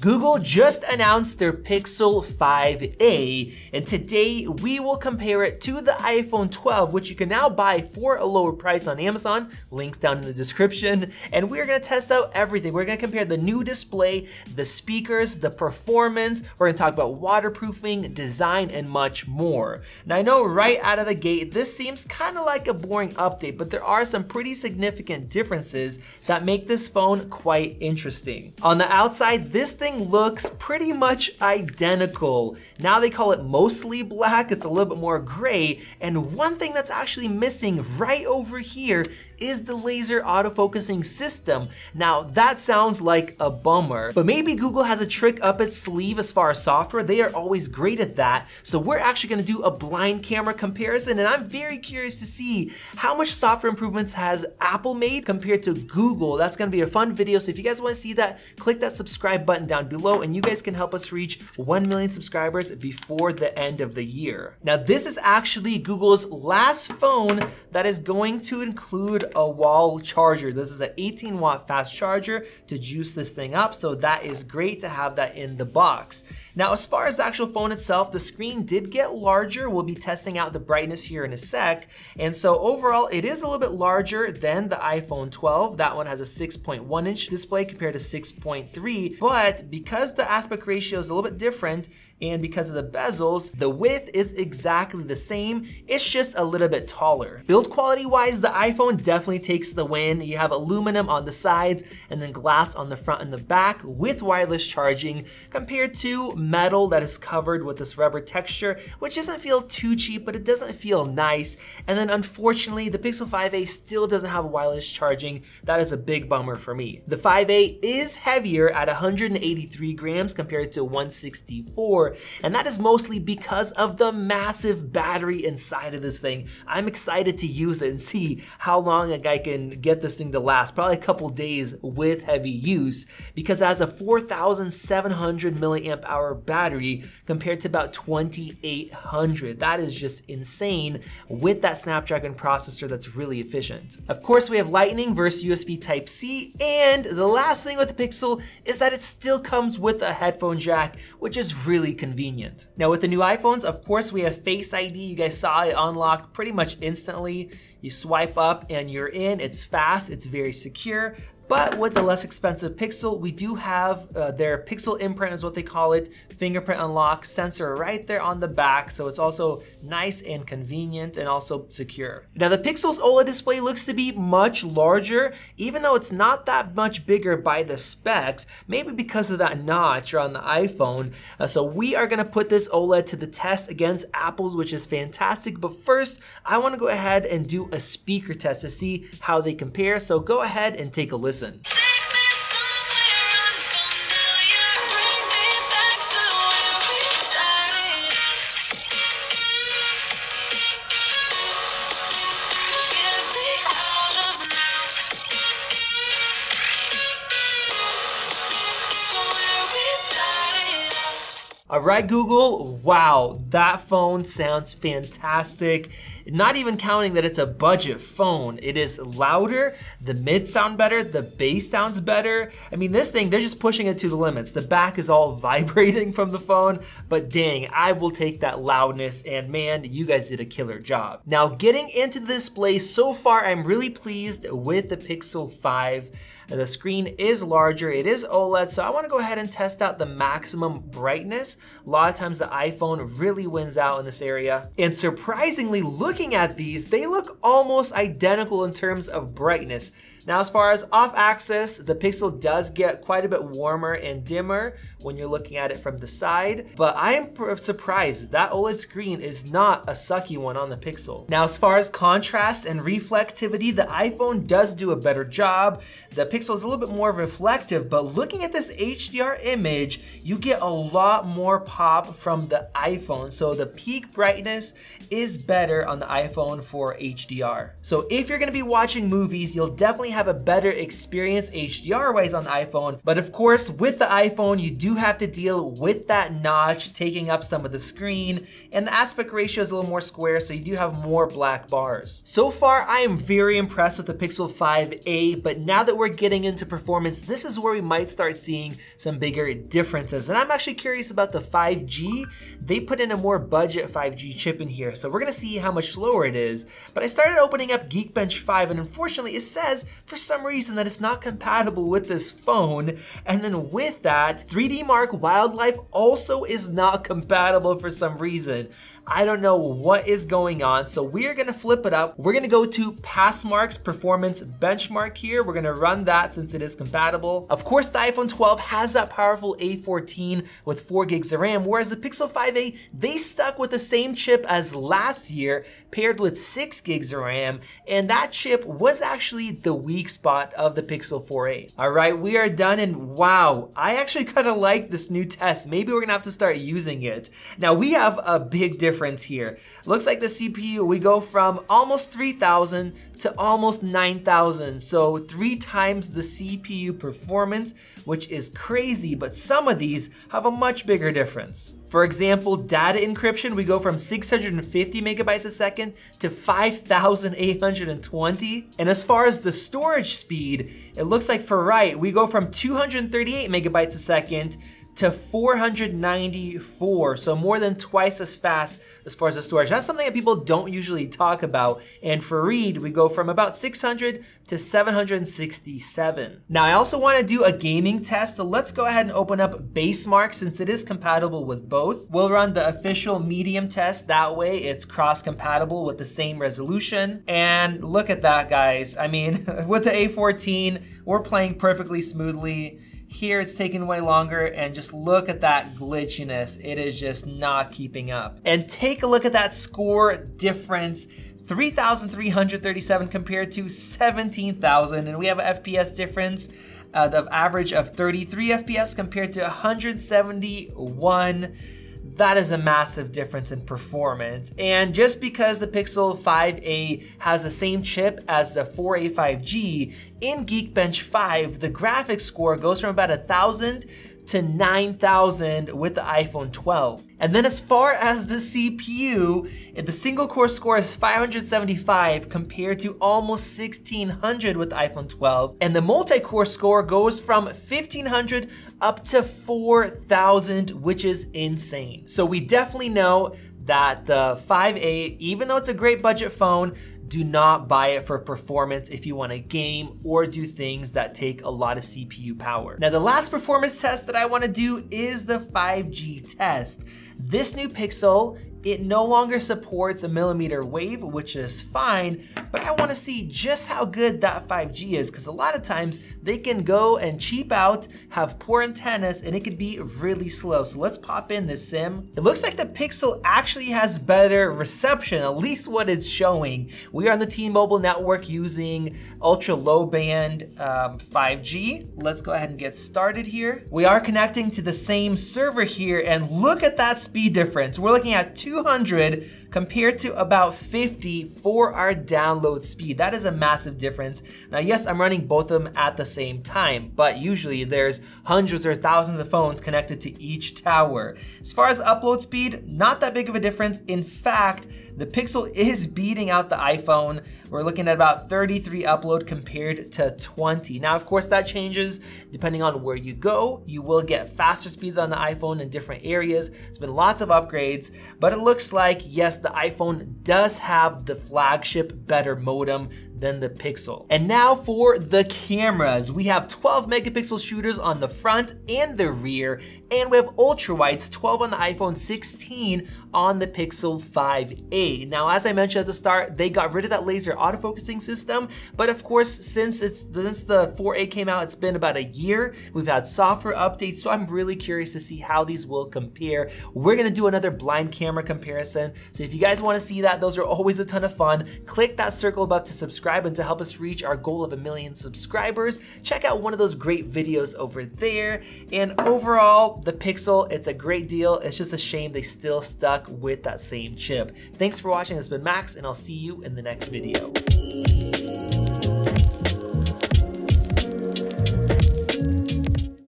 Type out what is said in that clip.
Google just announced their Pixel 5a, and today we will compare it to the iPhone 12, which you can now buy for a lower price on Amazon. Links down in the description. And we're gonna test out everything. We're gonna compare the new display, the speakers, the performance. We're gonna talk about waterproofing, design, and much more. Now I know right out of the gate, this seems kind of like a boring update, but there are some pretty significant differences that make this phone quite interesting. On the outside, this thing looks pretty much identical. Now they call it mostly black, it's a little bit more gray, and one thing that's actually missing right over here is the laser autofocusing system. Now that sounds like a bummer, but maybe Google has a trick up its sleeve as far as software. They are always great at that. So we're actually gonna do a blind camera comparison, and I'm very curious to see how much software improvements has Apple made compared to Google. That's gonna be a fun video. So if you guys wanna see that, click that subscribe button down below, and you guys can help us reach 1 million subscribers before the end of the year. Now this is actually Google's last phone that is going to include a wall charger. This is an 18-watt fast charger to juice this thing up, so that is great to have that in the box. Now, as far as the actual phone itself, the screen did get larger. We'll be testing out the brightness here in a sec. And so overall, it is a little bit larger than the iPhone 12. That one has a 6.1-inch display compared to 6.3, but because the aspect ratio is a little bit different, and because of the bezels, the width is exactly the same. It's just a little bit taller. Build quality wise, the iPhone definitely takes the win. You have aluminum on the sides and then glass on the front and the back with wireless charging, compared to metal that is covered with this rubber texture, which doesn't feel too cheap, but it doesn't feel nice. And then unfortunately, the Pixel 5a still doesn't have wireless charging. That is a big bummer for me. The 5a is heavier at 183 grams compared to 164. And that is mostly because of the massive battery inside of this thing. I'm excited to use it and see how long a guy can get this thing to last, probably a couple days with heavy use, because it has a 4,700 milliamp hour battery compared to about 2,800. That is just insane with that Snapdragon processor that's really efficient. Of course, we have Lightning versus USB Type-C, and the last thing with the Pixel is that it still comes with a headphone jack, which is really convenient. Now with the new iPhones, of course, we have Face ID. You guys saw it unlock pretty much instantly. You swipe up and you're in. It's fast, it's very secure. But with the less expensive Pixel, we do have their Pixel imprint is what they call it, fingerprint unlock sensor right there on the back. So it's also nice and convenient and also secure. Now the Pixel's OLED display looks to be much larger, even though it's not that much bigger by the specs, maybe because of that notch on the iPhone. So we are gonna put this OLED to the test against Apple's, which is fantastic. But first, I wanna go ahead and do a speaker test to see how they compare. So go ahead and take a listen. All right, Google, wow, that phone sounds fantastic. Not even counting that it's a budget phone. It is louder, the mids sound better, the bass sounds better. I mean, this thing, they're just pushing it to the limits. The back is all vibrating from the phone, but dang, I will take that loudness, and man, you guys did a killer job. Now, getting into the display, so far, I'm really pleased with the Pixel 5. The screen is larger, it is OLED, so I wanna go ahead and test out the maximum brightness. A lot of times the iPhone really wins out in this area. And surprisingly, looking at these, they look almost identical in terms of brightness. Now, as far as off-axis, the Pixel does get quite a bit warmer and dimmer when you're looking at it from the side, but I am surprised that OLED screen is not a sucky one on the Pixel. Now, as far as contrast and reflectivity, the iPhone does do a better job. The Pixel is a little bit more reflective, but looking at this HDR image, you get a lot more pop from the iPhone. So the peak brightness is better on the iPhone for HDR. So if you're gonna be watching movies, you'll definitely have a better experience HDR-wise on the iPhone, but of course, with the iPhone, you do have to deal with that notch taking up some of the screen, and the aspect ratio is a little more square, so you do have more black bars. So far, I am very impressed with the Pixel 5a, but now that we're getting into performance, this is where we might start seeing some bigger differences. And I'm actually curious about the 5G. They put in a more budget 5G chip in here, so we're gonna see how much slower it is. But I started opening up Geekbench 5, and unfortunately it says for some reason that it's not compatible with this phone. And then with that, 3D Mark Wildlife also is not compatible for some reason. I don't know what is going on, so we're gonna flip it up. We're gonna go to Passmark's performance benchmark here. We're gonna run that since it is compatible. Of course, the iPhone 12 has that powerful A14 with 4 gigs of RAM, whereas the Pixel 5a, they stuck with the same chip as last year, paired with 6 gigs of RAM, and that chip was actually the weak spot of the Pixel 4a. All right, we are done, and wow, I actually kind of like this new test. Maybe we're gonna have to start using it. Now, we have a big difference here. Looks like the CPU, we go from almost 3,000 to almost 9,000. So 3 times the CPU performance, which is crazy, but some of these have a much bigger difference. For example, data encryption, we go from 650 megabytes a second to 5,820. And as far as the storage speed, it looks like for write, we go from 238 megabytes a second to 494, so more than twice as fast as far as the storage. That's something that people don't usually talk about. And for read, we go from about 600 to 767. Now, I also want to do a gaming test, so let's go ahead and open up Basemark since it is compatible with both. We'll run the official medium test. That way, it's cross-compatible with the same resolution. And look at that, guys. I mean, with the A14, we're playing perfectly smoothly. Here it's taking way longer, and just look at that glitchiness. It is just not keeping up. And take a look at that score difference. 3,337 compared to 17,000, and we have an FPS difference the average of 33 FPS compared to 171. That is a massive difference in performance. And just because the Pixel 5a has the same chip as the 4a 5G, in Geekbench 5, the graphics score goes from about 1,000 to 9,000 with the iPhone 12. And then as far as the CPU, the single core score is 575 compared to almost 1,600 with the iPhone 12. And the multi-core score goes from 1,500 up to 4,000, which is insane. So we definitely know that the 5a, even though it's a great budget phone, do not buy it for performance if you want to game or do things that take a lot of CPU power. Now, the last performance test that I want to do is the 5G test. This new Pixel, it no longer supports a millimeter wave, which is fine, but I want to see just how good that 5G is, because a lot of times they can go and cheap out, have poor antennas, and it could be really slow. So let's pop in this sim. It looks like the Pixel actually has better reception, at least what it's showing. We are on the T-Mobile network using ultra low band 5G. Let's go ahead and get started here. We are connecting to the same server here, and look at that speed difference. We're looking at 200 compared to about 50 for our download speed. That is a massive difference. Now, yes, I'm running both of them at the same time, but usually there's hundreds or thousands of phones connected to each tower. As far as upload speed, not that big of a difference. In fact, the Pixel is beating out the iPhone. We're looking at about 33 upload compared to 20. Now, of course, that changes depending on where you go. You will get faster speeds on the iPhone in different areas. It's been lots of upgrades, but it looks like, yes, the iPhone does have the flagship better modem than the Pixel. And now for the cameras. We have 12 megapixel shooters on the front and the rear, and we have ultra wides, 12 on the iPhone, 16 on the Pixel 5a. Now, as I mentioned at the start, they got rid of that laser autofocusing system, but of course, since the 4a came out, it's been about a year. We've had software updates, so I'm really curious to see how these will compare. We're gonna do another blind camera comparison, so if you guys wanna see that, those are always a ton of fun. Click that circle above to subscribe and to help us reach our goal of 1 million subscribers. Check out one of those great videos over there. And overall, the Pixel, it's a great deal. It's just a shame they still stuck with that same chip. Thanks for watching. This has been Max, and I'll see you in the next video.